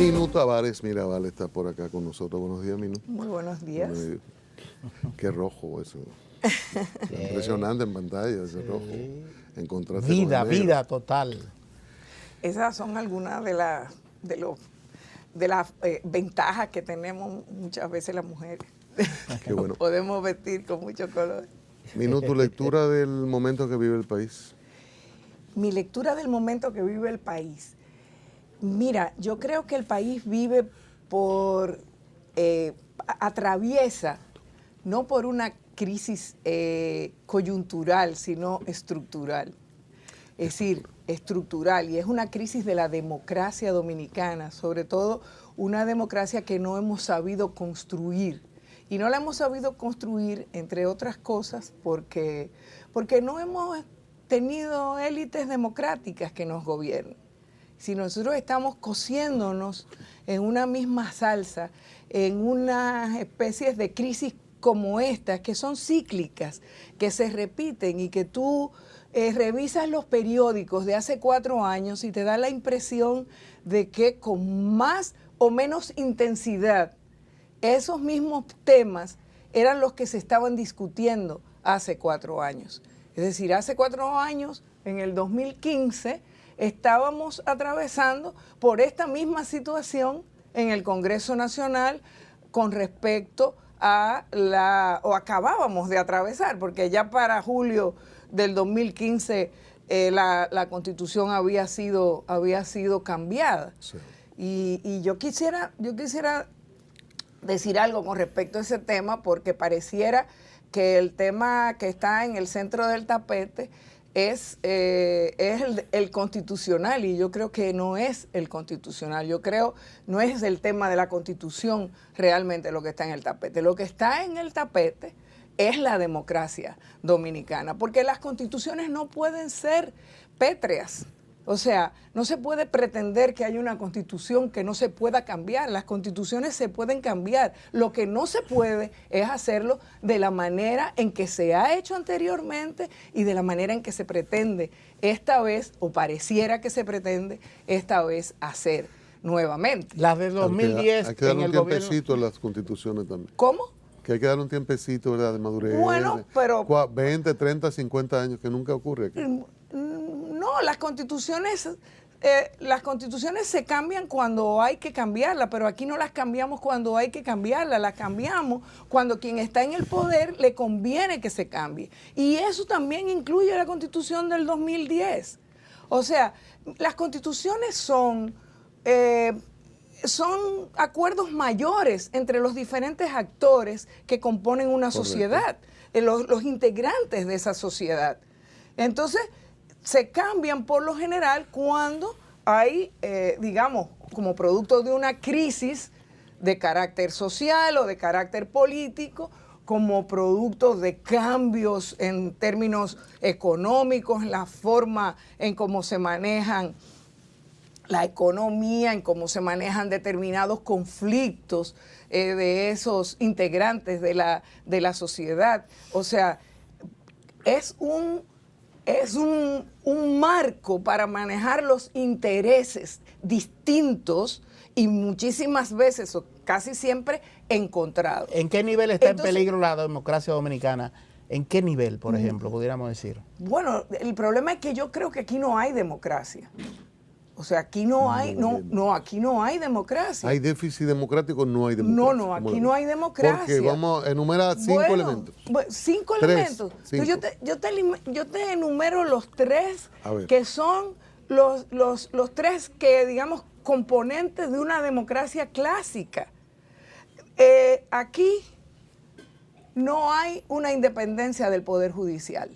Minu Tavares Mirabal está por acá con nosotros. Buenos días, Minu. Muy buenos días. Qué rojo eso. Impresionante en pantalla ese rojo. En contraste con el negro. Vida total. Esas son algunas de las ventajas que tenemos muchas veces las mujeres. Qué bueno. Podemos vestir con mucho color. Minu, tu lectura del momento que vive el país. Mi lectura del momento que vive el país. Mira, yo creo que el país vive atraviesa, no por una crisis coyuntural, sino estructural. Es decir, estructural, y es una crisis de la democracia dominicana, sobre todo una democracia que no hemos sabido construir. Y no la hemos sabido construir, entre otras cosas, porque no hemos tenido élites democráticas que nos gobiernen. Si nosotros estamos cociéndonos en una misma salsa, en unas especies de crisis como estas, que son cíclicas, que se repiten y que tú revisas los periódicos de hace 4 años y te da la impresión de que con más o menos intensidad esos mismos temas eran los que se estaban discutiendo hace 4 años. Es decir, hace 4 años, en el 2015, estábamos atravesando por esta misma situación en el Congreso Nacional con respecto a o acabábamos de atravesar, porque ya para julio del 2015 la Constitución había sido cambiada. Sí. Y yo quisiera decir algo con respecto a ese tema, porque pareciera que el tema que está en el centro del tapete es el constitucional, y yo creo que no es el constitucional. Yo creo no es el tema de la Constitución realmente lo que está en el tapete. Lo que está en el tapete es la democracia dominicana, porque las constituciones no pueden ser pétreas. O sea, no se puede pretender que haya una constitución que no se pueda cambiar. Las constituciones se pueden cambiar. Lo que no se puede es hacerlo de la manera en que se ha hecho anteriormente y de la manera en que se pretende esta vez, o pareciera que se pretende esta vez hacer nuevamente. Las de 2010 hay que darle un tiempecito a las constituciones también. ¿Cómo? Que hay que darle un tiempecito, ¿verdad?, de madurez. Bueno, pero 20, 30, 50 años, que nunca ocurre aquí. No, las constituciones se cambian cuando hay que cambiarlas, pero aquí no las cambiamos cuando hay que cambiarlas, las cambiamos cuando quien está en el poder le conviene que se cambie. Y eso también incluye la Constitución del 2010. O sea, las constituciones son acuerdos mayores entre los diferentes actores que componen una sociedad, los integrantes de esa sociedad. Entonces, se cambian por lo general cuando hay, digamos, como producto de una crisis de carácter social o de carácter político, como producto de cambios en términos económicos, en la forma en cómo se manejan la economía, en cómo se manejan determinados conflictos de esos integrantes de la sociedad. O sea, es un marco para manejar los intereses distintos y muchísimas veces, o casi siempre, encontrados. ¿En qué nivel está en peligro la democracia dominicana? ¿En qué nivel, por ejemplo, pudiéramos decir? Bueno, el problema es que yo creo que aquí no hay democracia. O sea, aquí aquí no hay democracia. ¿Hay déficit democrático? No hay democracia. No, aquí no hay democracia. Porque vamos a enumerar 5 elementos. 5 elementos. Yo te enumero los 3 que son los 3 que, digamos, componentes de una democracia clásica. Aquí no hay una independencia del Poder Judicial.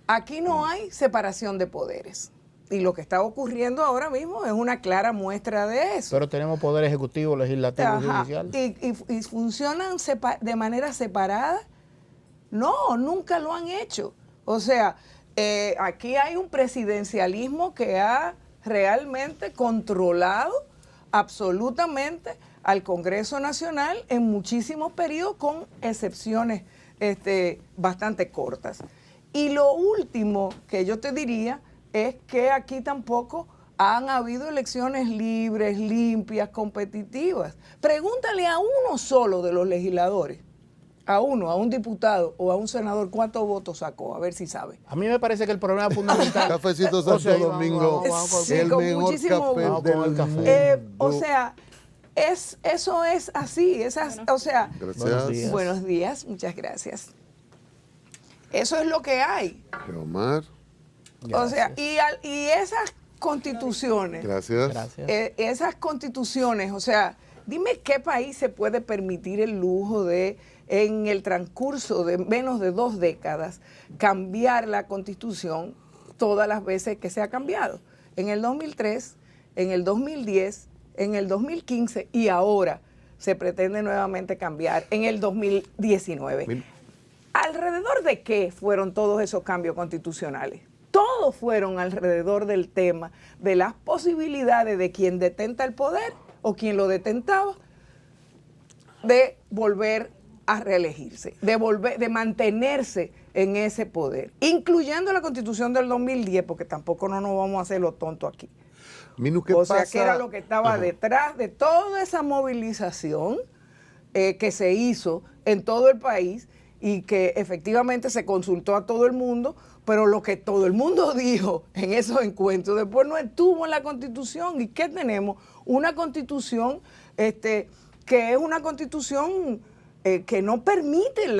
Aquí no hay separación de poderes. Y lo que está ocurriendo ahora mismo es una clara muestra de eso. Pero tenemos poder ejecutivo, legislativo y judicial. ¿Y funcionan de manera separada? No, nunca lo han hecho. O sea, aquí hay un presidencialismo que ha realmente controlado absolutamente al Congreso Nacional en muchísimos periodos, con excepciones bastante cortas. Y lo último que yo te diría es que aquí tampoco han habido elecciones libres, limpias, competitivas. Pregúntale a uno solo de los legisladores, a un diputado o a un senador, ¿cuántos votos sacó? A ver si sabe. A mí me parece que el problema fundamental... Cafecito Santo Domingo, Sí, el con mejor muchísimo café gusto. del Vamos con el mundo. O sea, eso es así. O sea, Gracias. buenos días, muchas gracias. Eso es lo que hay. Omar, O sea, y esas constituciones, gracias. Gracias. esas constituciones, o sea, dime qué país se puede permitir el lujo de, en el transcurso de menos de 2 décadas, cambiar la constitución todas las veces que se ha cambiado. En el 2003, en el 2010, en el 2015 y ahora se pretende nuevamente cambiar en el 2019. ¿Alrededor de qué fueron todos esos cambios constitucionales? Todos fueron alrededor del tema de las posibilidades de quien detenta el poder o quien lo detentaba de volver a reelegirse, de mantenerse en ese poder, incluyendo la Constitución del 2010, porque tampoco no nos vamos a hacer lo tonto aquí. Minu, ¿qué O sea, pasa? que era lo que estaba detrás de toda esa movilización que se hizo en todo el país y que efectivamente se consultó a todo el mundo, pero lo que todo el mundo dijo en esos encuentros después no estuvo en la Constitución. ¿Y qué tenemos? Una Constitución que es una Constitución que no permite el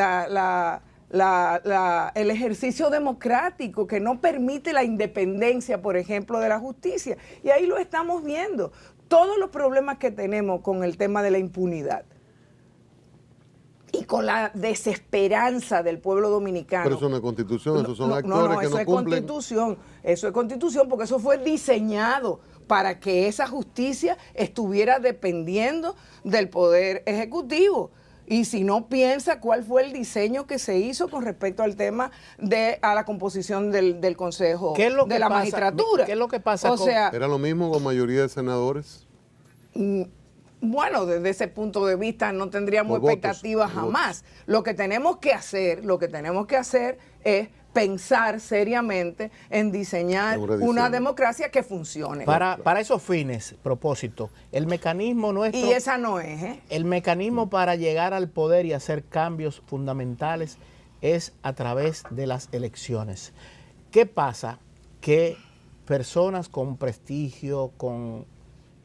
ejercicio democrático, que no permite la independencia, por ejemplo, de la justicia. Y ahí lo estamos viendo. Todos los problemas que tenemos con el tema de la impunidad y con la desesperanza del pueblo dominicano. Pero eso no es constitución, esos son actores no, que eso no es cumplen. constitución. Eso es constitución porque eso fue diseñado para que esa justicia estuviera dependiendo del poder ejecutivo. Y si no piensa cuál fue el diseño que se hizo con respecto al tema a la composición del Consejo de la Magistratura. ¿Qué es lo que pasa? O sea, ¿Era lo mismo con mayoría de senadores? bueno, desde ese punto de vista no tendríamos Por expectativas votos, jamás. Lo que tenemos que hacer es pensar seriamente en diseñar una democracia que funcione. Para esos fines, propósito, el mecanismo nuestro... Y esa no es, ¿eh? El mecanismo para llegar al poder y hacer cambios fundamentales es a través de las elecciones. ¿Qué pasa? Que personas con prestigio, con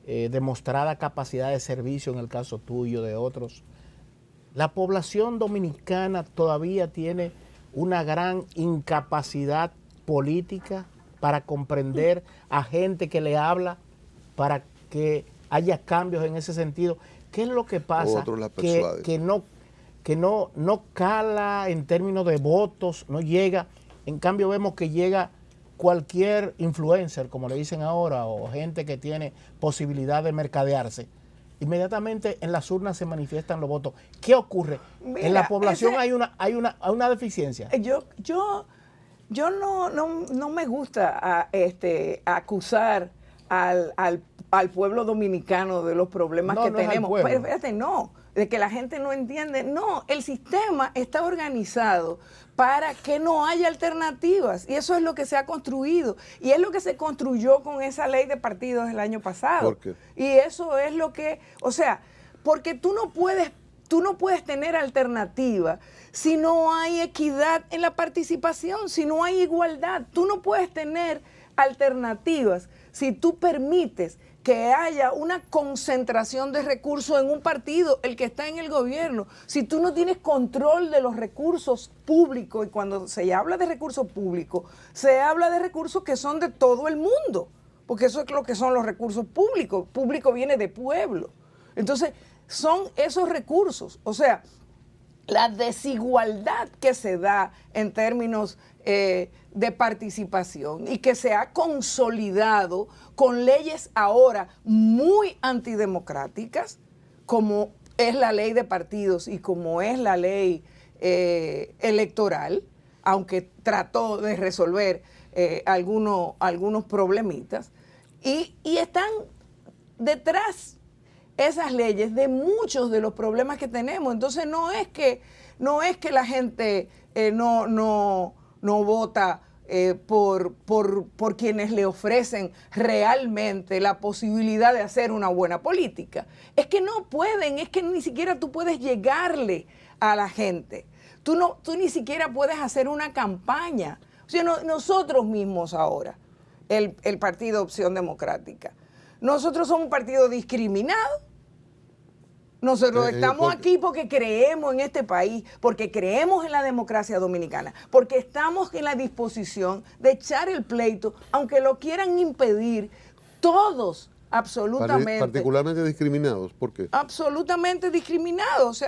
demostrada capacidad de servicio, en el caso tuyo, de otros, la población dominicana todavía tiene una gran incapacidad política para comprender a gente que le habla, para que haya cambios en ese sentido. ¿Qué es lo que pasa? Que no cala en términos de votos, no llega. En cambio vemos que llega cualquier influencer, como le dicen ahora, o gente que tiene posibilidad de mercadearse. Inmediatamente en las urnas se manifiestan los votos. ¿Qué ocurre? Mira, en la población hay una deficiencia. Yo no me gusta acusar al pueblo dominicano de los problemas que tenemos. Pero fíjate, de que la gente no entiende. No, el sistema está organizado para que no haya alternativas. Y eso es lo que se ha construido. Y es lo que se construyó con esa ley de partidos el año pasado. ¿Por qué? Y eso es lo que, o sea, porque tú no puedes tener alternativa si no hay equidad en la participación, si no hay igualdad. Tú no puedes tener alternativas si tú permites que haya una concentración de recursos en un partido, el que está en el gobierno. Si tú no tienes control de los recursos públicos, y cuando se habla de recursos públicos, se habla de recursos que son de todo el mundo, porque eso es lo que son los recursos públicos. Público viene de pueblo. Entonces, son esos recursos. O sea, la desigualdad que se da en términos de participación y que se ha consolidado con leyes ahora muy antidemocráticas, como es la ley de partidos y como es la ley electoral, aunque trató de resolver algunos problemitas, y están detrás esas leyes de muchos de los problemas que tenemos. Entonces no es que la gente no vota por quienes le ofrecen realmente la posibilidad de hacer una buena política. Es que no pueden, es que ni siquiera tú puedes llegarle a la gente. Tú ni siquiera puedes hacer una campaña. O sea, nosotros mismos ahora, el Partido Opción Democrática, nosotros somos un partido discriminado. Nosotros estamos aquí porque creemos en este país, porque creemos en la democracia dominicana, porque estamos en la disposición de echar el pleito, aunque lo quieran impedir todos, absolutamente. Particularmente discriminados, ¿por qué? Absolutamente discriminados.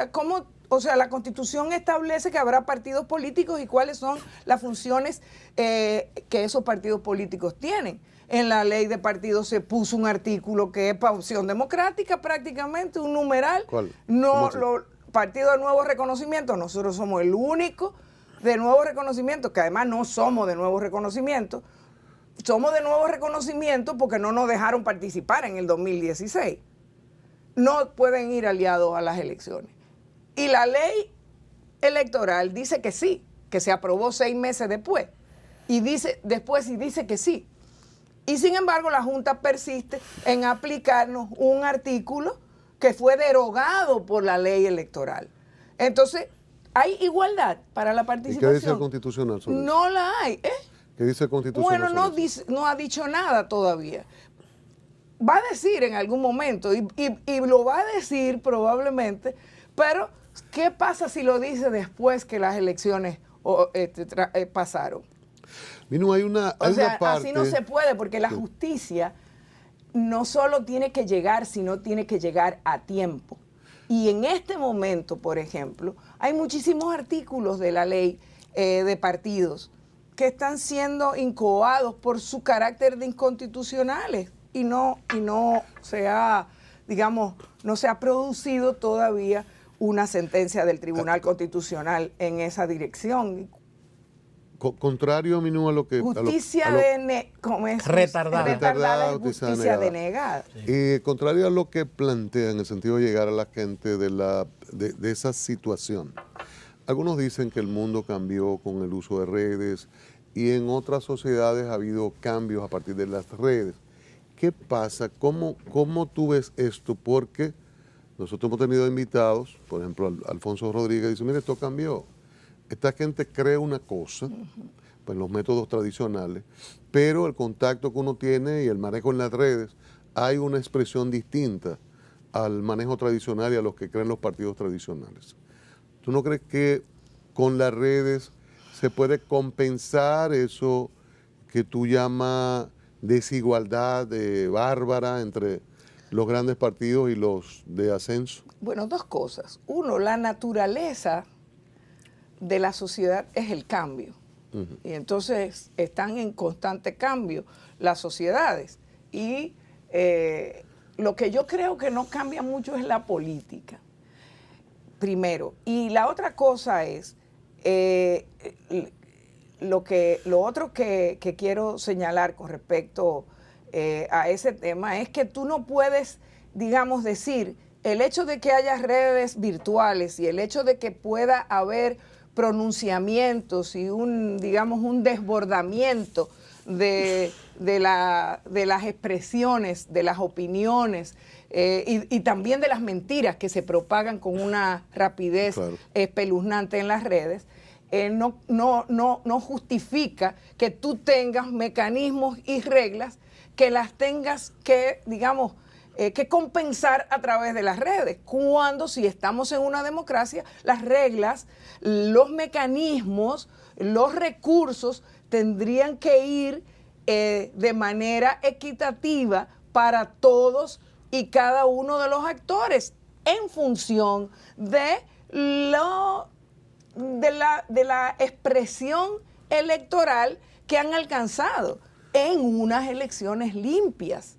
O sea, la Constitución establece que habrá partidos políticos y cuáles son las funciones que esos partidos políticos tienen. En la ley de partidos se puso un artículo que es para Opción Democrática, prácticamente un numeral. ¿Cuál? Partido de Nuevo Reconocimiento, nosotros somos el único de Nuevo Reconocimiento, que además no somos de Nuevo Reconocimiento, somos de Nuevo Reconocimiento porque no nos dejaron participar en el 2016. No pueden ir aliados a las elecciones. Y la ley electoral dice que sí, que se aprobó 6 meses después. Y dice que sí. Y sin embargo, la Junta persiste en aplicarnos un artículo que fue derogado por la ley electoral. Entonces, ¿hay igualdad para la participación? ¿Y qué dice el Constitucional sobre eso? No la hay. ¿Qué dice el Constitucional? Bueno, no ha dicho nada todavía. Va a decir en algún momento, y lo va a decir probablemente, pero ¿qué pasa si lo dice después que las elecciones pasaron? Hay una parte... así no se puede, porque la justicia no solo tiene que llegar, sino tiene que llegar a tiempo. Y en este momento, por ejemplo, hay muchísimos artículos de la ley de partidos que están siendo incoados por su carácter de inconstitucionales y no se ha, digamos, no se ha producido todavía una sentencia del Tribunal Constitucional en esa dirección. Contrario, Minú, a lo que... retardada justicia denegada. Contrario a lo que plantea en el sentido de llegar a la gente de esa situación. Algunos dicen que el mundo cambió con el uso de redes y en otras sociedades ha habido cambios a partir de las redes. ¿Qué pasa? ¿Cómo tú ves esto? Porque nosotros hemos tenido invitados, por ejemplo, Alfonso Rodríguez dice, mire, esto cambió. Esta gente cree una cosa, pues los métodos tradicionales, pero el contacto que uno tiene y el manejo en las redes, hay una expresión distinta al manejo tradicional y a los que creen los partidos tradicionales. ¿Tú no crees que con las redes se puede compensar eso que tú llamas desigualdad bárbara entre los grandes partidos y los de ascenso? Bueno, dos cosas. Uno, la naturaleza de la sociedad es el cambio. Y entonces están en constante cambio las sociedades. Y lo que yo creo que no cambia mucho es la política, primero. Y la otra cosa es, lo otro que quiero señalar con respecto a ese tema es que tú no puedes, digamos, decir, el hecho de que haya redes virtuales y el hecho de que pueda haber pronunciamientos y un desbordamiento de las expresiones, de las opiniones y también de las mentiras que se propagan con una rapidez espeluznante en las redes, no justifica que tú tengas mecanismos y reglas que las tengas que, digamos, que compensar a través de las redes, cuando si estamos en una democracia, las reglas, los mecanismos, los recursos tendrían que ir de manera equitativa para todos y cada uno de los actores en función de la expresión electoral que han alcanzado en unas elecciones limpias.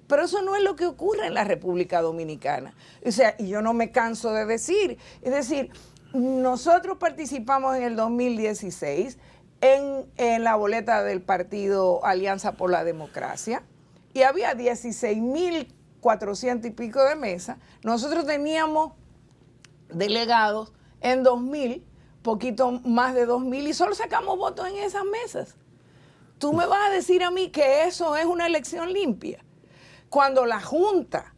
Pero eso no es lo que ocurre en la República Dominicana. O sea, y yo no me canso de decir. Es decir, nosotros participamos en el 2016 en la boleta del partido Alianza por la Democracia y había 16.400 y pico de mesas. Nosotros teníamos delegados en 2.000, poquito más de 2.000 y solo sacamos votos en esas mesas. tú me vas a decir a mí que eso es una elección limpia. Cuando la Junta,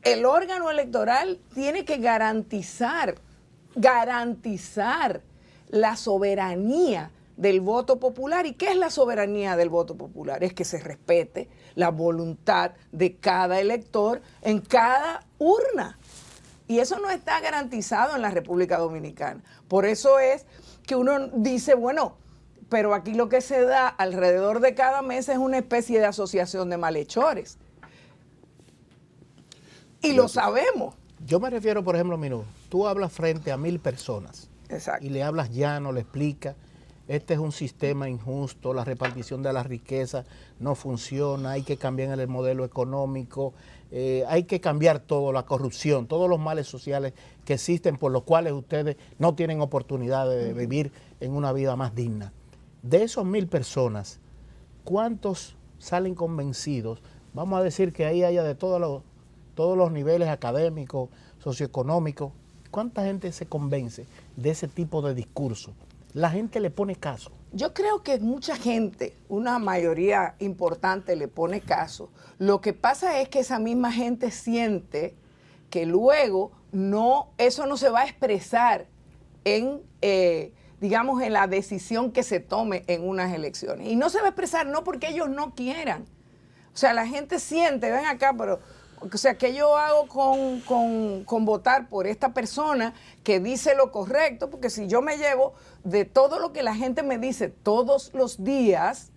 el órgano electoral, tiene que garantizar la soberanía del voto popular. ¿Y qué es la soberanía del voto popular? Es que se respete la voluntad de cada elector en cada urna. Y eso no está garantizado en la República Dominicana. Por eso es que uno dice, bueno, pero aquí lo que se da alrededor de cada mesa es una especie de asociación de malhechores. Y lo sabemos. Yo me refiero, por ejemplo, Minú, tú hablas frente a 1000 personas. Exacto. Y le hablas llano, le explicas, este es un sistema injusto, la repartición de la riqueza no funciona, hay que cambiar el modelo económico, hay que cambiar todo, la corrupción, todos los males sociales que existen por los cuales ustedes no tienen oportunidad de vivir en una vida más digna. De esos 1000 personas, ¿cuántos salen convencidos? Vamos a decir que ahí haya de todos los niveles académicos, socioeconómicos. ¿Cuánta gente se convence de ese tipo de discurso? La gente le pone caso. Yo creo que mucha gente, una mayoría importante, le pone caso. Lo que pasa es que esa misma gente siente que luego eso no se va a expresar en, digamos, en la decisión que se tome en unas elecciones. Y no se va a expresar no porque ellos no quieran. O sea, la gente siente, ven acá, pero... O sea, ¿qué yo hago con votar por esta persona que dice lo correcto? Porque si yo me llevo de todo lo que la gente me dice todos los días,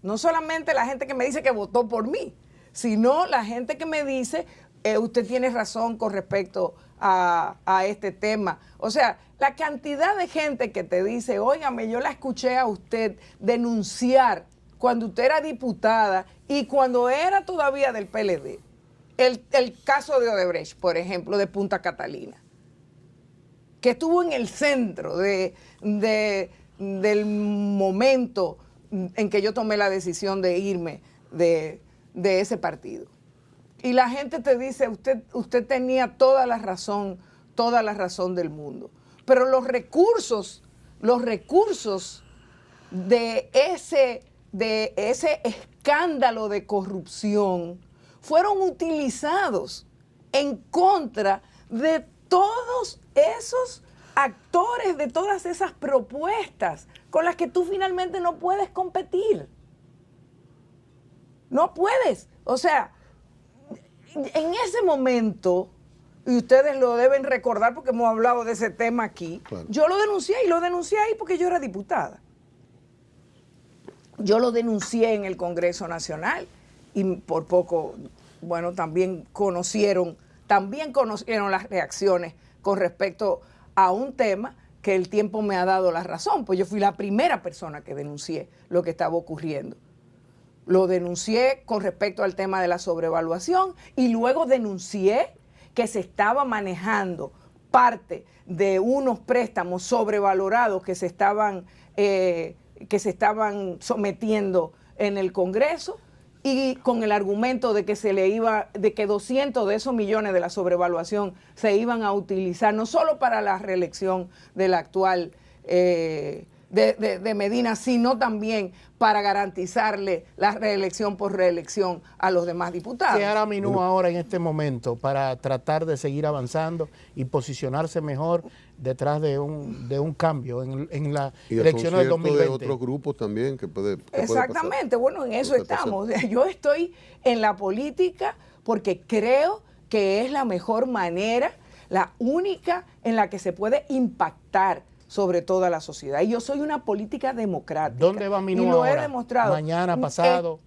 no solamente la gente que me dice que votó por mí, sino la gente que me dice, usted tiene razón con respecto a este tema. O sea, la cantidad de gente que te dice, óigame, yo la escuché a usted denunciar cuando usted era diputada y cuando era todavía del PLD, el caso de Odebrecht, por ejemplo, de Punta Catalina, que estuvo en el centro del momento en que yo tomé la decisión de irme de ese partido. Y la gente te dice, usted tenía toda la razón del mundo. Pero los recursos de ese escándalo de corrupción fueron utilizados en contra de todos esos actores, de todas esas propuestas con las que tú finalmente no puedes competir. No puedes. O sea, en ese momento, y ustedes lo deben recordar porque hemos hablado de ese tema aquí, claro. Yo lo denuncié y lo denuncié ahí porque yo era diputada. Yo lo denuncié en el Congreso Nacional y por poco, bueno, también conocieron las reacciones con respecto a un tema que el tiempo me ha dado la razón, pues yo fui la primera persona que denuncié lo que estaba ocurriendo. Lo denuncié con respecto al tema de la sobrevaluación y luego denuncié que se estaba manejando parte de unos préstamos sobrevalorados que se estaban sometiendo en el Congreso y con el argumento de que 200 de esos millones de la sobrevaluación se iban a utilizar no solo para la reelección del actual de Medina, sino también para garantizarle la reelección por reelección a los demás diputados. ¿Qué hará Minú ahora en este momento para tratar de seguir avanzando y posicionarse mejor detrás de un cambio en las elecciones del 2020? De otros grupos también que puede Exactamente, bueno, en eso estamos. Yo estoy en la política porque creo que es la mejor manera, la única en la que se puede impactar sobre toda la sociedad. Y yo soy una política democrática. ¿Dónde va Minú ahora? Y lo he demostrado. Mañana, pasado.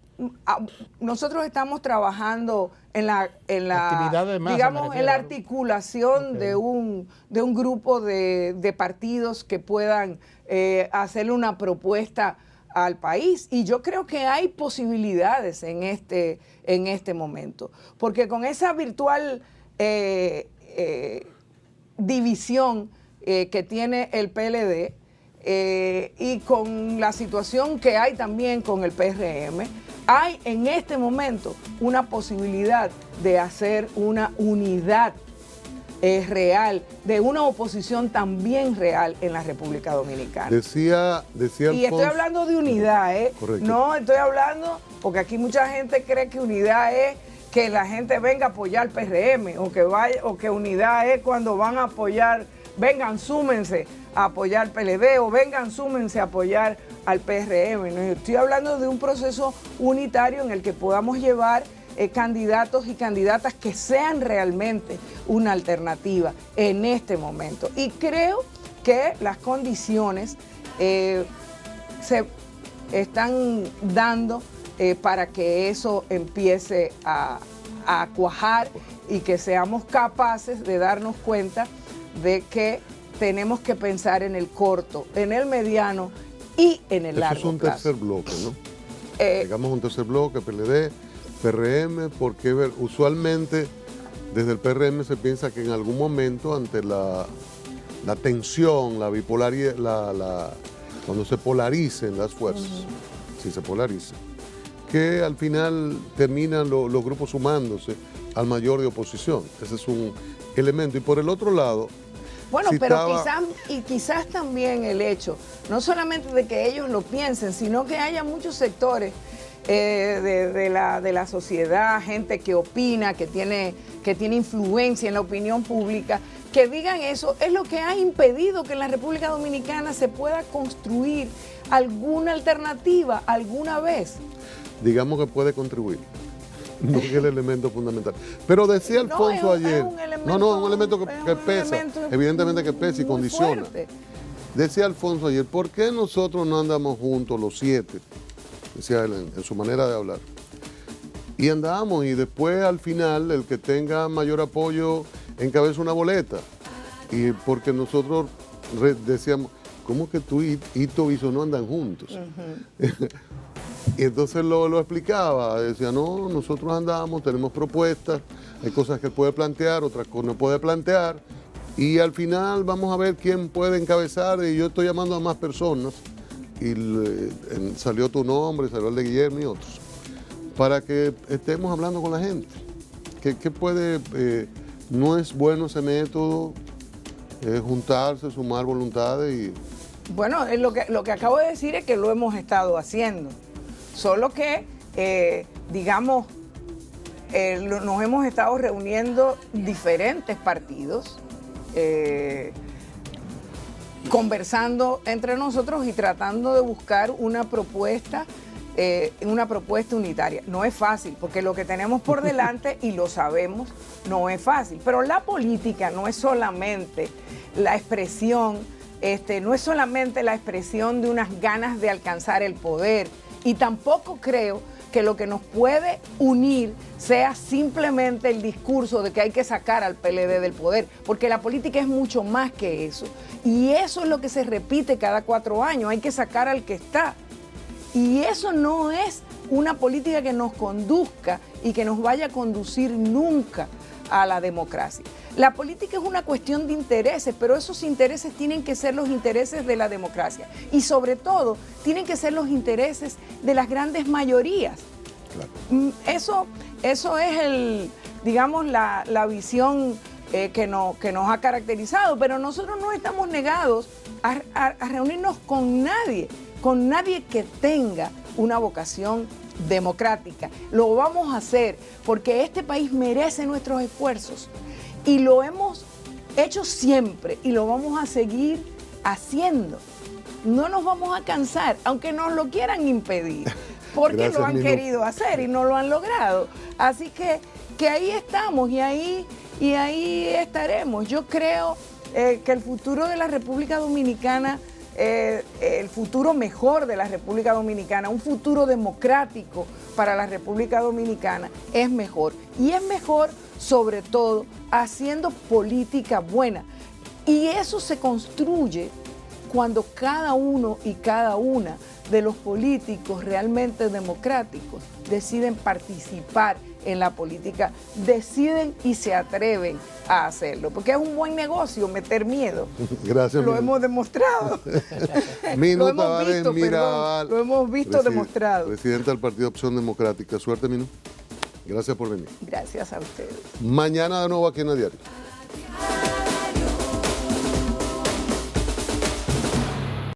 Nosotros estamos trabajando en la actividad de masa, digamos, en la articulación de un grupo de partidos que puedan hacerle una propuesta al país. Y yo creo que hay posibilidades en este momento. Porque con esa virtual división que tiene el PLD y con la situación que hay también con el PRM, hay en este momento una posibilidad de hacer una unidad real, de una oposición también real en la República Dominicana. Decía Alfonso, y estoy hablando de unidad, correcto. No estoy hablando, porque aquí mucha gente cree que unidad es que la gente venga a apoyar al PRM, o que unidad es cuando van a apoyar, vengan, súmense a apoyar al PLD, o vengan, súmense a apoyar al PRM. ¿No? Estoy hablando de un proceso unitario en el que podamos llevar candidatos y candidatas que sean realmente una alternativa en este momento. Y creo que las condiciones se están dando para que eso empiece a cuajar y que seamos capaces de darnos cuenta de que tenemos que pensar en el corto, en el mediano y en el largo plazo. Eso es un tercer bloque, ¿no? Digamos un tercer bloque, PLD, PRM, porque usualmente desde el PRM se piensa que en algún momento ante la tensión, la bipolaridad, cuando se polaricen las fuerzas, si se polarizan, que al final terminan los grupos sumándose al mayor de oposición. Ese es un elemento. Y por el otro lado, bueno, pero quizás también el hecho, no solamente de que ellos lo piensen, sino que haya muchos sectores de la sociedad, gente que opina, que tiene influencia en la opinión pública, que digan eso, es lo que ha impedido que en la República Dominicana se pueda construir alguna alternativa alguna vez. Digamos que puede contribuir. No es el elemento fundamental. Pero decía Alfonso ayer, un elemento que pesa, evidentemente que pesa y condiciona. Fuerte. Decía Alfonso ayer, ¿por qué nosotros no andamos juntos los 7? Decía él en su manera de hablar. Y andamos, y después al final el que tenga mayor apoyo encabeza una boleta. Y porque nosotros decíamos, ¿cómo que tú y Ito no andan juntos? Y entonces lo explicaba, decía, no, nosotros andamos, tenemos propuestas, hay cosas que él puede plantear, otras cosas no puede plantear, y al final vamos a ver quién puede encabezar, y yo estoy llamando a más personas, y salió tu nombre, salió el de Guillermo y otros, para que estemos hablando con la gente. ¿Qué puede, no es bueno ese método, juntarse, sumar voluntades y... Bueno, lo que acabo de decir es que lo hemos estado haciendo. Solo que, digamos, nos hemos estado reuniendo diferentes partidos, conversando entre nosotros y tratando de buscar una propuesta unitaria. No es fácil, porque lo que tenemos por delante, y lo sabemos, no es fácil. Pero la política no es solamente la expresión, no es solamente la expresión de unas ganas de alcanzar el poder. Y tampoco creo que lo que nos puede unir sea simplemente el discurso de que hay que sacar al PLD del poder, porque la política es mucho más que eso. Y eso es lo que se repite cada 4 años, hay que sacar al que está. Y eso no es una política que nos conduzca y que nos vaya a conducir nunca a la democracia. La política es una cuestión de intereses, pero esos intereses tienen que ser los intereses de la democracia. Y sobre todo, tienen que ser los intereses de las grandes mayorías. Claro. Eso es digamos, la visión que nos ha caracterizado, pero nosotros no estamos negados a reunirnos con nadie que tenga una vocación democrática. Lo vamos a hacer porque este país merece nuestros esfuerzos y lo hemos hecho siempre y lo vamos a seguir haciendo. No nos vamos a cansar, aunque nos lo quieran impedir, porque gracias, lo han querido hacer y no lo han logrado. Así que ahí estamos y ahí estaremos. Yo creo que el futuro de la República Dominicana, el futuro mejor de la República Dominicana, un futuro democrático para la República Dominicana es mejor. Y es mejor sobre todo haciendo política buena. Y eso se construye cuando cada uno y cada una de los políticos realmente democráticos deciden participar en la política, deciden y se atreven a hacerlo, porque es un buen negocio meter miedo. Gracias. Lo hemos demostrado. Lo hemos visto demostrado. Presidenta del Partido Opción Democrática. Suerte, Minú. Gracias por venir. Gracias a ustedes. Mañana de nuevo aquí en A Diario.